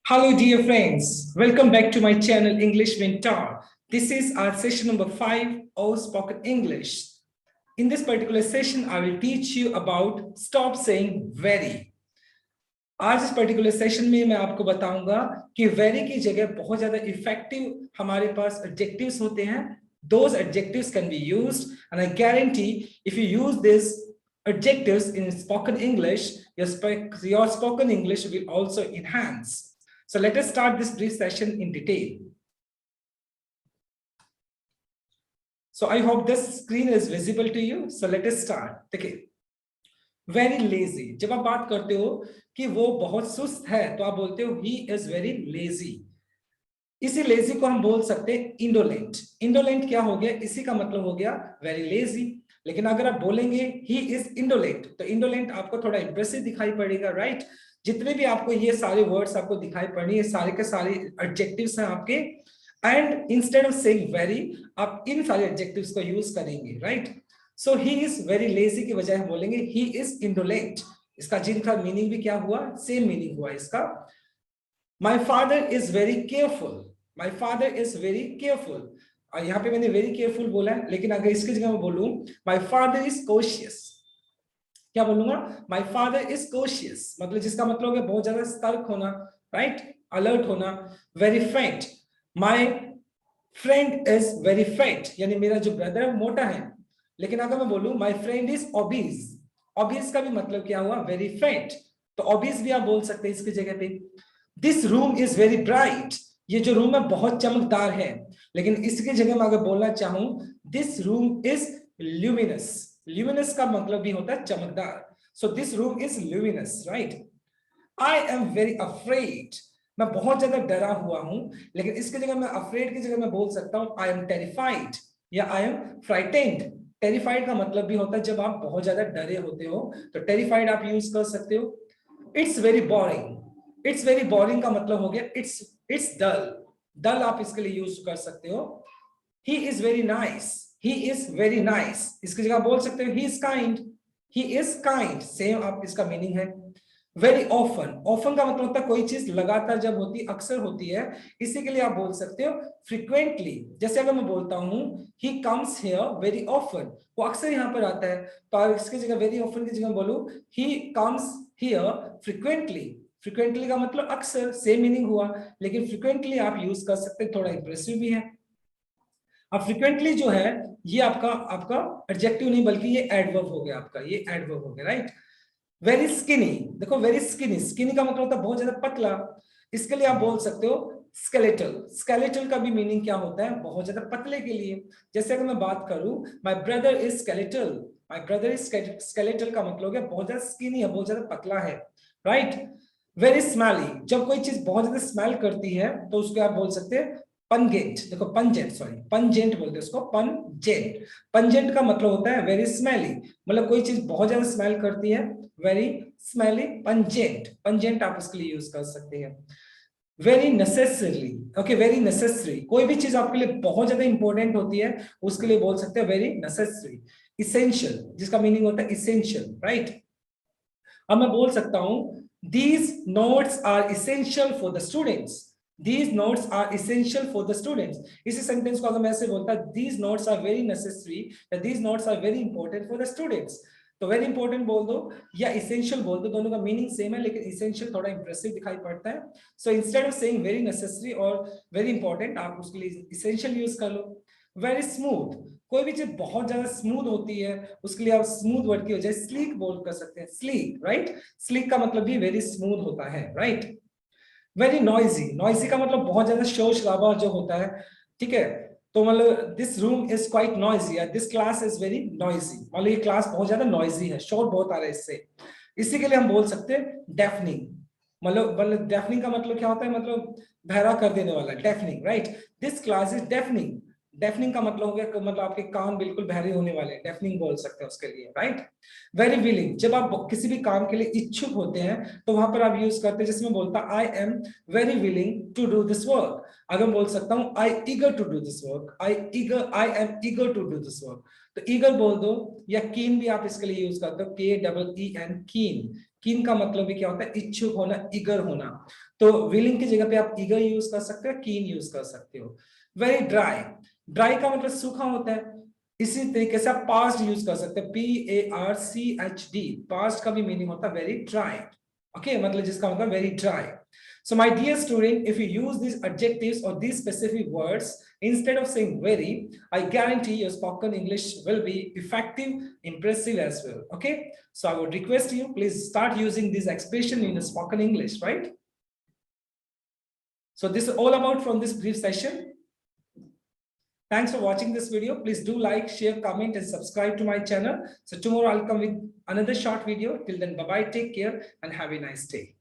Hello, dear friends. Welcome back to my channel, English Mentor. This is our session number 5 of Spoken English. In this particular session, I will teach you about stop saying very. आज इस particular session में मैं आपको बताऊंगा कि very की जगह बहुत ज्यादा इफेक्टिव हमारे पास adjectives होते हैं. Those adjectives can be used, and I guarantee if you use these adjectives in spoken English, your spoken English will also enhance. So let us start this brief session in detail. So I hope this screen is visible to you. So let us start. देखिए, very lazy. जब आप बात करते हो कि वो बहुत सुस्त है, तो आप बोलते हो he is very lazy. इसी lazy को हम बोल सकते हैं indolent. Indolent क्या हो गया? इसी का मतलब हो गया very lazy. लेकिन अगर आप बोलेंगे he is indolent, तो indolent आपको थोड़ा impressive दिखाई पड़ेगा, right? जितने भी आपको ये सारे वर्ड्स आपको दिखाई पड़नी है, सारे के सारे एडजेक्टिव्स हैं आपके, and instead of saying very आप इन सारे एडजेक्टिव्स को यूज करेंगे, right? So he is very lazy की बजाय हम बोलेंगे ही इज इंडोलेंट. इसका जिनका मीनिंग भी क्या हुआ? सेम मीनिंग हुआ इसका. My father is very careful. My father is very careful. और यहाँ पे मैंने वेरी केयरफुल बोला है, लेकिन अगर इसकी जगह मैं बोलूं माय फादर इज कॉशियस, क्या बोलूंगा? माय फादर इज कॉशियस, मतलब जिसका मतलब है बहुत ज्यादा सतर्क होना, राइट? अलर्ट होना. Very fat. My friend is very fat, यानी मेरा जो ब्रदर है मोटा है. लेकिन अगर मैं बोलूं my friend is obese, obese का भी मतलब क्या हुआ? Very fat. तो ओबीज भी आप बोल सकते हैं इसकी जगह पे. This room is very bright. ये जो रूम है बहुत चमकदार है. लेकिन इसकी जगह मैं अगर बोलना चाहूं this room is luminous. Luminous का मतलब भी होता है चमकदार. So this room is luminous, right? I am very afraid. मैं बहुत ज्यादा डरा हुआ हूं. लेकिन इसकी जगह मैं अफ्रेड की जगह मैं बोल सकता हूं आई एम टेरिफाइड या आई एम फ्राइटेंड. टेरिफाइड का मतलब भी होता है जब आप बहुत ज्यादा डरे होते हो, तो टेरिफाइड आप यूज कर सकते हो. It's very boring. It's very boring का मतलब हो गया इट्स डल. डल आप इसके लिए यूज कर सकते हो. He is very nice. He is very nice. इसकी जगह बोल सकते हो he is kind. He is kind. Same आप इसका मीनिंग है. Very often. ऑफन का मतलब होता है कोई चीज लगातार जब होती है, अक्सर होती है. इसी के लिए आप बोल सकते हो फ्रीक्वेंटली. जैसे अगर मैं बोलता हूं he comes here very often, वो अक्सर यहाँ पर आता है, तो आप इसकी जगह वेरी ऑफन की जगह बोलूं he comes here frequently. Frequently का मतलब अक्सर, सेम मीनिंग हुआ. लेकिन फ्रीक्वेंटली आप यूज कर सकते हैं, थोड़ा इंप्रेसिव भी है. अब फ्रीक्वेंटली जो है ये आपका आपका एडजेक्टिव नहीं बल्कि ये एडवर्ब हो गया आपका. ये एडवर्ब हो गया, राइट? Very skinny. देखो वेरी स्किनी, स्किनी का मतलब होता है बहुत ज्यादा पतला. इसके लिए आप बोल सकते हो स्केलेटल. स्केलेटल का भी मीनिंग क्या होता है? बहुत ज्यादा पतले के लिए. जैसे अगर मैं बात करूं my brother is skeletal. My brother is skeletal का मतलब है बहुत ज्यादा स्किनी है, बहुत ज्यादा पतला है, राइट? Very smelly. जब कोई चीज बहुत ज्यादा स्मेल करती है तो उसको आप बोल सकते हैं पंजेंट. देखो पंजेंट, सॉरी पंजेंट बोलते हैं उसको, पंजेंट. पंजेंट का मतलब होता है वेरी स्मेली, मतलब कोई चीज बहुत ज्यादा स्मेल करती है. Very smelly, pungent. पंजेंट आप इसके लिए यूज कर सकते हैं. Very necessary. Okay, very necessary. कोई भी चीज आपके लिए बहुत ज्यादा इंपॉर्टेंट होती है उसके लिए बोल सकते हैं वेरी नेसेसरी. इसेंशियल, जिसका मीनिंग होता है इसेंशियल, राइट? अब मैं बोल सकता हूं these notes are essential for the students. These notes are essential for the students. इसी सेंटेंस को अगर मैं ऐसे बोलता these notes are very necessary या these notes are very important for the students, तो वेरी इंपॉर्टेंट बोल दो या इसेंशियल बोल दो, दोनों का मीनिंग सेम है, लेकिन इसेंशियल थोड़ा इंप्रेसिव दिखाई पड़ता है. So instead of saying very necessary और वेरी इंपॉर्टेंट, आप उसके लिए इसेंशियल यूज कर लो. Very smooth. कोई भी चीज बहुत ज्यादा स्मूथ होती है उसके लिए आप स्मूथ वर्ड की वजह स्लीक बोल कर सकते हैं. Sleek, right? स्लीक का मतलब भी वेरी स्मूथ होता है, राइट? Very noisy. नॉइजी का मतलब बहुत ज्यादा शोर शराबा जो होता है, ठीक है? तो मतलब this room is quite noisy या this class is very noisy, मतलब ये क्लास बहुत ज्यादा नॉइजी है, शोर बहुत आ रहा है इससे. इसी के लिए हम बोल सकते हैं डेफनिंग. मतलब डेफनिंग का मतलब क्या होता है? मतलब बहरा कर देने वाला, deafening, right? This class is deafening. Deafening का मतलब हो गया मतलब आपके कान बिल्कुल बहरे होने वाले, डेफनिंग बोल सकते हैं उसके लिए, राइट? Very willing. जब आप किसी भी काम के लिए इच्छुक होते हैं तो वहां पर आप यूज करते हैं, जिसमें बोलता I am very willing to do this work. अगर बोल सकता हूं I eager to do this work. I am eager to do this work. तो ईगर बोल दो या कीन भी आप इसके लिए यूज करते हो, KEEN, कीन. कीन का मतलब भी क्या होता है, इच्छुक होना, ईगर होना। तो विलिंग की जगह पे आप ईगर यूज कर सकते हो, कीन यूज कर सकते हो। वेरी ड्राई, ड्राई का मतलब सूखा होता है। इसी तरीके से आप पास्ट यूज कर सकते हैं, PARCHD, पास्ट का भी मीनिंग होता है वेरी ड्राई। ओके, मतलब जिसका मतलब very dry. So my dear student, if you use these adjectives or these specific words instead of saying very, I guarantee your spoken English will be effective, impressive as well. Okay, so I would request you, please start using this expression in a spoken English, right? So this is all about from this brief session. Thanks for watching this video. Please do like, share, comment, and subscribe to my channel. So tomorrow I'll come with another short video. Till then, bye bye, take care, and have a nice day.